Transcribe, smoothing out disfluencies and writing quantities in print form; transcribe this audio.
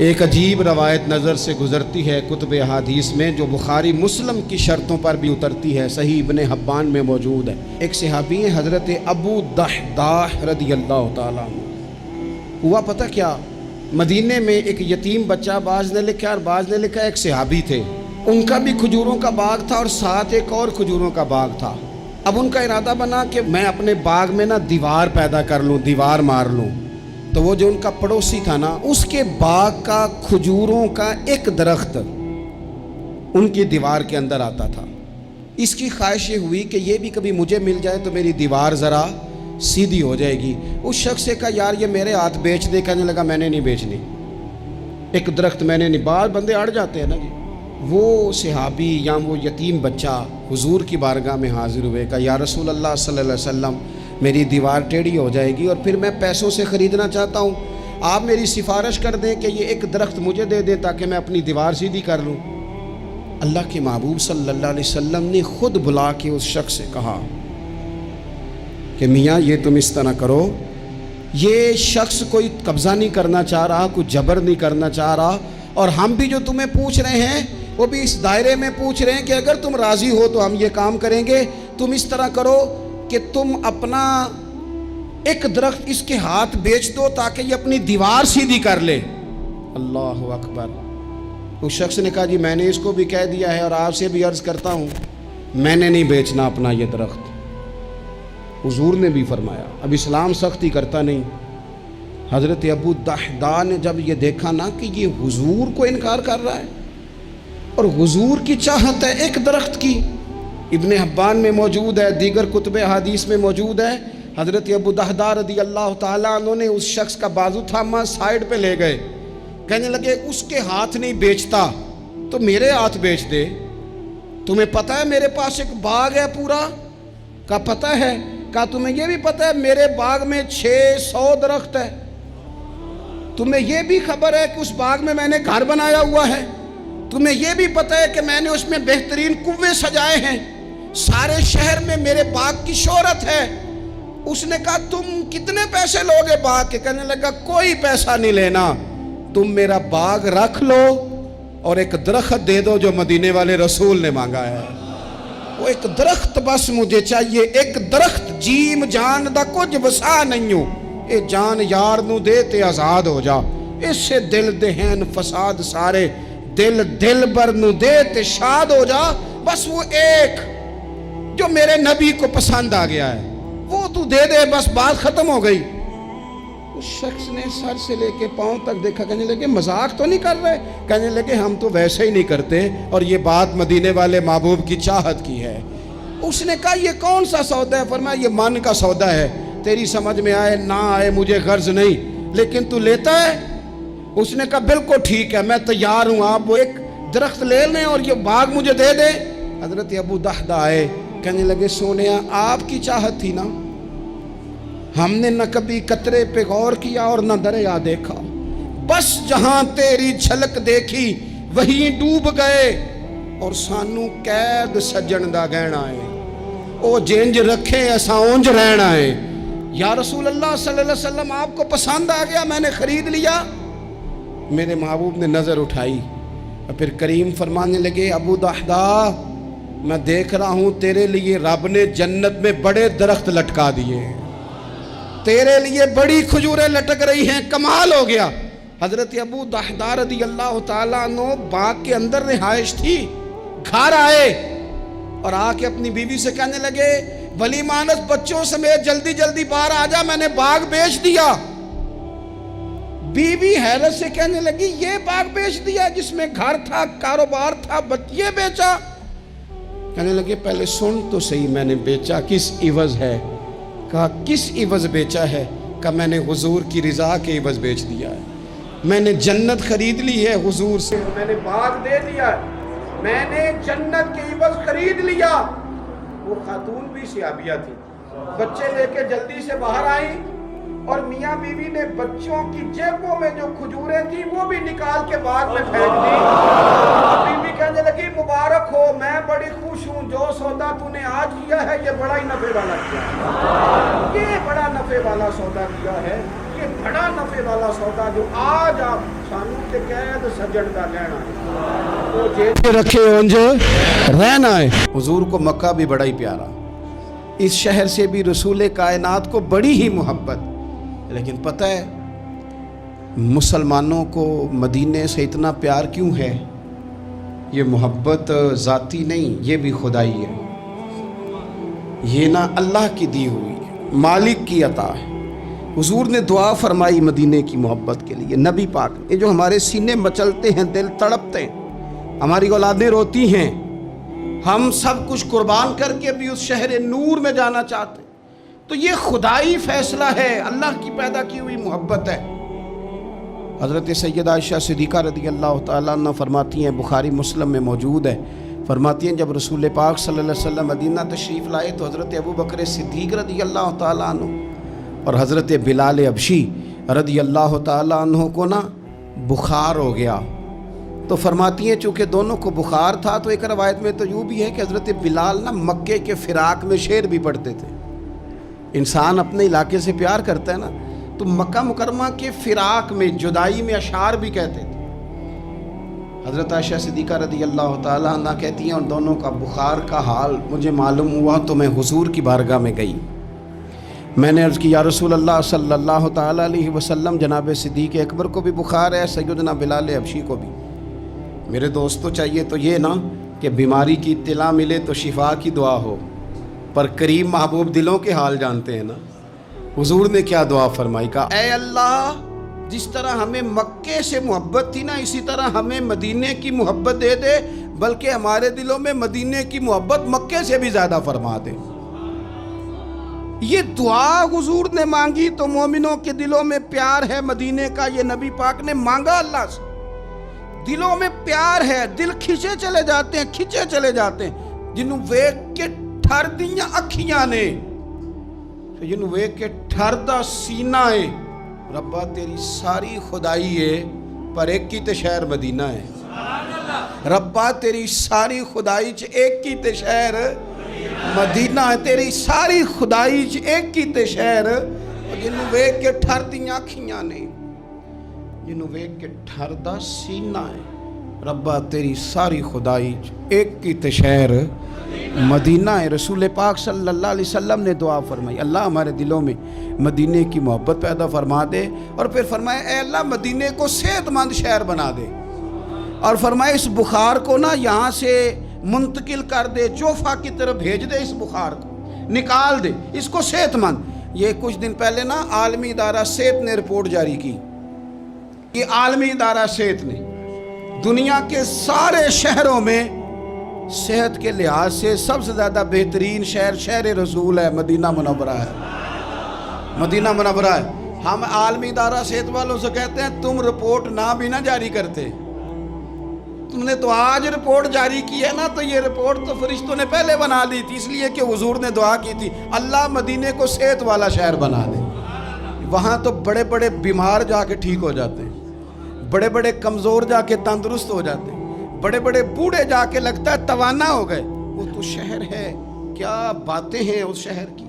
ایک عجیب روایت نظر سے گزرتی ہے کتب احادیث میں، جو بخاری مسلم کی شرطوں پر بھی اترتی ہے، صحیح ابن حبان میں موجود ہے۔ ایک صحابی ہیں حضرت ابو دحداح رضی اللہ تعالیٰ عنہ۔ ہوا پتہ کیا، مدینے میں ایک یتیم بچہ، بعض نے لکھا اور بعض نے لکھا ایک صحابی تھے، ان کا بھی کھجوروں کا باغ تھا اور ساتھ ایک اور کھجوروں کا باغ تھا۔ اب ان کا ارادہ بنا کہ میں اپنے باغ میں دیوار پیدا کر لوں، دیوار مار لوں۔ تو وہ جو ان کا پڑوسی تھا اس کے باغ کا کھجوروں کا ایک درخت ان کی دیوار کے اندر آتا تھا۔ اس کی خواہش یہ ہوئی کہ یہ بھی کبھی مجھے مل جائے تو میری دیوار ذرا سیدھی ہو جائے گی۔ اس شخص سے کہا یار یہ میرے ہاتھ بیچ دے، کہنے لگا میں نے نہیں بیچنی، ایک درخت میں نے نہیں۔ بعض بندے اڑ جاتے ہیں جی۔ وہ صحابی یا وہ یتیم بچہ حضور کی بارگاہ میں حاضر ہوئے، کہا یا رسول اللہ صلی اللہ علیہ وسلم میری دیوار ٹیڑھی ہو جائے گی اور پھر میں پیسوں سے خریدنا چاہتا ہوں، آپ میری سفارش کر دیں کہ یہ ایک درخت مجھے دے دیں تاکہ میں اپنی دیوار سیدھی کر لوں۔ اللہ کے محبوب صلی اللہ علیہ وسلم نے خود بلا کے اس شخص سے کہا کہ میاں یہ تم اس طرح کرو، یہ شخص کوئی قبضہ نہیں کرنا چاہ رہا، کوئی جبر نہیں کرنا چاہ رہا، اور ہم بھی جو تمہیں پوچھ رہے ہیں وہ بھی اس دائرے میں پوچھ رہے ہیں کہ اگر تم راضی ہو تو ہم یہ کام کریں گے۔ تم اس طرح کرو کہ تم اپنا ایک درخت اس کے ہاتھ بیچ دو تاکہ یہ اپنی دیوار سیدھی کر لے۔ اللہ اکبر۔ اس شخص نے کہا جی میں نے اس کو بھی کہہ دیا ہے اور آپ سے بھی عرض کرتا ہوں میں نے نہیں بیچنا اپنا یہ درخت۔ حضور نے بھی فرمایا، اب اسلام سختی کرتا نہیں۔ حضرت ابو دحداح نے جب یہ دیکھا کہ یہ حضور کو انکار کر رہا ہے اور حضور کی چاہت ہے ایک درخت کی، ابن حبان میں موجود ہے، دیگر کتب احادیث میں موجود ہے، حضرت ابو دحداح رضی اللہ تعالیٰ عنہ نے اس شخص کا بازو تھاما، سائیڈ پہ لے گئے، کہنے لگے اس کے ہاتھ نہیں بیچتا تو میرے ہاتھ بیچ دے، تمہیں پتہ ہے میرے پاس ایک باغ ہے پورا؟ کہا پتہ ہے۔ کہا تمہیں یہ بھی پتہ ہے میرے باغ میں 600 درخت ہے؟ تمہیں یہ بھی خبر ہے کہ اس باغ میں نے گھر بنایا ہوا ہے؟ تمہیں یہ بھی پتہ ہے کہ میں نے اس میں بہترین کنویں سجائے ہیں؟ سارے شہر میں میرے باغ کی شہرت ہے۔ اس نے کہا تم کتنے پیسے لوگے باغ کے؟ کہنے لگا کوئی پیسہ نہیں لینا، تم میرا باغ رکھ لو اور ایک درخت دے دو جو مدینے والے رسول نے مانگا ہے۔ وہ ایک درخت بس مجھے چاہیے، ایک درخت، جیم جان دا کچھ وسا نہیں ہو، اے جان یار نو دے تے آزاد ہو جا، اس سے دل دہن فساد سارے، دل بر نو دے تے شاد ہو جا، بس وہ ایک جو میرے نبی کو پسند آ گیا ہے وہ تو دے دے، بس بات ختم ہو گئی۔ اس شخص نے سر سے لے کے پاؤں تک دیکھا، کہنے لگے مذاق تو نہیں کر رہے؟ کہنے لگے ہم تو ویسے ہی نہیں کرتے اور یہ بات مدینے والے محبوب کی چاہت کی ہے۔ اس نے کہا یہ کون سا سودا ہے؟ فرمایا یہ من کا سودا ہے، تیری سمجھ میں آئے نہ آئے مجھے غرض نہیں، لیکن تو لیتا ہے؟ اس نے کہا بالکل ٹھیک ہے میں تیار ہوں، آپ وہ ایک درخت لے لیں اور یہ باغ مجھے دے دیں۔ حضرت ابو دحداح آئے، کہنے لگے سونیا آپ کی چاہت تھی نا، ہم نے نہ کبھی قطرے پہ غور کیا اور نہ دریا دیکھا، بس جہاں تیری جھلک دیکھی وہیں ڈوب گئے، اور سانو قید سجن دا گہنا ہے، او جنج رکھے ایسا اونج رہنا ہے۔ یا رسول اللہ صلی اللہ علیہ وسلم آپ کو پسند آ گیا، میں نے خرید لیا۔ میرے محبوب نے نظر اٹھائی اور پھر کریم فرمانے لگے ابو دحداح میں دیکھ رہا ہوں تیرے لیے رب نے جنت میں بڑے درخت لٹکا دیے، تیرے لیے بڑی کھجوریں لٹک رہی ہیں، کمال ہو گیا۔ حضرت ابو دحداح رضی اللہ تعالیٰ عنہ باغ کے اندر رہائش تھی، گھر آئے اور آ کے اپنی بیوی سے کہنے لگے ولی مانس بچوں سمیت جلدی جلدی باہر آ جا، میں نے باغ بیچ دیا۔ بیوی حیرت سے کہنے لگی یہ باغ بیچ دیا جس میں گھر تھا، کاروبار تھا، یہ بیچا؟ کہنے لگے پہلے سن تو صحیح میں نے بیچا کس عوض ہے؟ کہا کس عوض بیچا ہے؟ کہا میں نے حضور کی رضا کے عوض بیچ دیا ہے، میں نے جنت خرید لی ہے حضور سے، میں نے باغ دے دیا ہے، میں نے جنت کے عوض خرید لیا۔ وہ خاتون بھی صحابیہ تھی، بچے لے کے جلدی سے باہر آئی اور میاں بیوی نے بچوں کی جیبوں میں جو کھجوریں تھی وہ بھی نکال کے باغ میں پھینک دی۔ بیوی کہنے لگی مبارک ہو، میں بڑی خوش ہوں، جو سودا تو نے آج کیا ہے یہ بڑا ہی نفع والا کیا ہے، یہ بڑا نفع والا سودا کیا ہے، کہ بڑا نفع والا سودا جو آج آپ سانو تے قید سجن دا لینا ہے وہ جیب رکھے اونج رہنا ہے۔ حضور کو مکہ بھی بڑا ہی پیارا، اس شہر سے بھی رسول کائنات کو بڑی ہی محبت، لیکن پتہ ہے مسلمانوں کو مدینے سے اتنا پیار کیوں ہے؟ یہ محبت ذاتی نہیں، یہ بھی خدائی ہے، یہ نہ اللہ کی دی ہوئی ہے، مالک کی عطا ہے۔ حضور نے دعا فرمائی مدینے کی محبت کے لیے، نبی پاک نے، جو ہمارے سینے مچلتے ہیں، دل تڑپتے ہیں، ہماری اولادیں روتی ہیں، ہم سب کچھ قربان کر کے بھی اس شہر نور میں جانا چاہتے ہیں، تو یہ خدائی فیصلہ ہے، اللہ کی پیدا کی ہوئی محبت ہے۔ حضرت سیدہ عائشہ صدیقہ رضی اللہ تعالیٰ عنہ فرماتی ہیں، بخاری مسلم میں موجود ہے، فرماتی ہیں جب رسول پاک صلی اللہ علیہ وسلم مدینہ تشریف لائے تو حضرت ابو بکر صدیق رضی اللہ تعالیٰ عنہ اور حضرت بلال حبشی رضی اللہ تعالیٰ عنہ کو نا بخار ہو گیا، تو فرماتی ہیں چونکہ دونوں کو بخار تھا تو ایک روایت میں تو یوں بھی ہے کہ حضرت بلال نا مکے کے فراق میں شعر بھی پڑھتے تھے۔ انسان اپنے علاقے سے پیار کرتا ہے نا، تو مکہ مکرمہ کے فراق میں، جدائی میں اشعار بھی کہتے تھے۔ حضرت عائشہ صدیقہ رضی اللہ تعالیٰ عنہ کہتی ہیں، ان دونوں کا بخار کا حال مجھے معلوم ہوا تو میں حضور کی بارگاہ میں گئی، میں نے عرض کی یا رسول اللہ صلی اللہ تعالیٰ علیہ وسلم، جناب صدیق اکبر کو بھی بخار ہے، سیدنا بلال حبشی کو بھی، میرے دوستو چاہیے تو یہ نا کہ بیماری کی اطلاع ملے تو شفا کی دعا ہو، پر کریم محبوب دلوں کے حال جانتے ہیں نا۔ حضور نے کیا دعا فرمائی، کہا اے اللہ جس طرح ہمیں مکے سے محبت تھی نا، اسی طرح ہمیں مدینے کی محبت دے دے، بلکہ ہمارے دلوں میں مدینے کی محبت مکے سے بھی زیادہ فرما دے۔ یہ دعا حضور نے مانگی تو مومنوں کے دلوں میں پیار ہے مدینے کا، یہ نبی پاک نے مانگا اللہ سے، دلوں میں پیار ہے، دل کھچے چلے جاتے ہیں، جنہوں ویک کے ٹھر دیاں اکھیاں نے، جنہوں ویک کے ٹھر دا سینہ ہے، ربا تیری ساری خدائی ہے پر ایک کی تے شہر مدینہ ہے، ربا تیری ساری خدائی چ ایک کی تے شہر مدینہ ہے، تیری ساری خدائی چ ایک کی تے شہر، جنہوں ویک کے ٹھر دیاں اکھیاں نے، جنہوں ویک کے ٹھر دا سینہ ہے، ربا تیری ساری خدائی چ ایک کی تے شہر مدینہ ہے۔ رسول پاک صلی اللہ علیہ وسلم نے دعا فرمائی، اللہ ہمارے دلوں میں مدینے کی محبت پیدا فرما دے، اور پھر فرمائے اے اللہ مدینے کو صحت مند شہر بنا دے، اور فرمائے اس بخار کو نا یہاں سے منتقل کر دے، جوفا کی طرف بھیج دے، اس بخار کو نکال دے، اس کو صحت مند۔ یہ کچھ دن پہلے نا عالمی ادارہ صحت نے رپورٹ جاری کی، یہ عالمی ادارہ صحت نے دنیا کے سارے شہروں میں صحت کے لحاظ سے سب سے زیادہ بہترین شہر رسول ہے، مدینہ منورہ ہے، مدینہ منورہ ہے۔ ہم عالمی ادارہ صحت والوں سے کہتے ہیں تم رپورٹ نہ بھی نہ جاری کرتے، تم نے تو آج رپورٹ جاری کی ہے نا، تو یہ رپورٹ تو فرشتوں نے پہلے بنا لی تھی، اس لیے کہ حضور نے دعا کی تھی اللہ مدینے کو صحت والا شہر بنا دے۔ وہاں تو بڑے بڑے بیمار جا کے ٹھیک ہو جاتے ہیں، بڑے بڑے کمزور جا کے تندرست ہو جاتے ہیں، بڑے بڑے بوڑھے جا کے لگتا ہے توانا ہو گئے۔ وہ تو شہر ہے، کیا باتیں ہیں اس شہر کی۔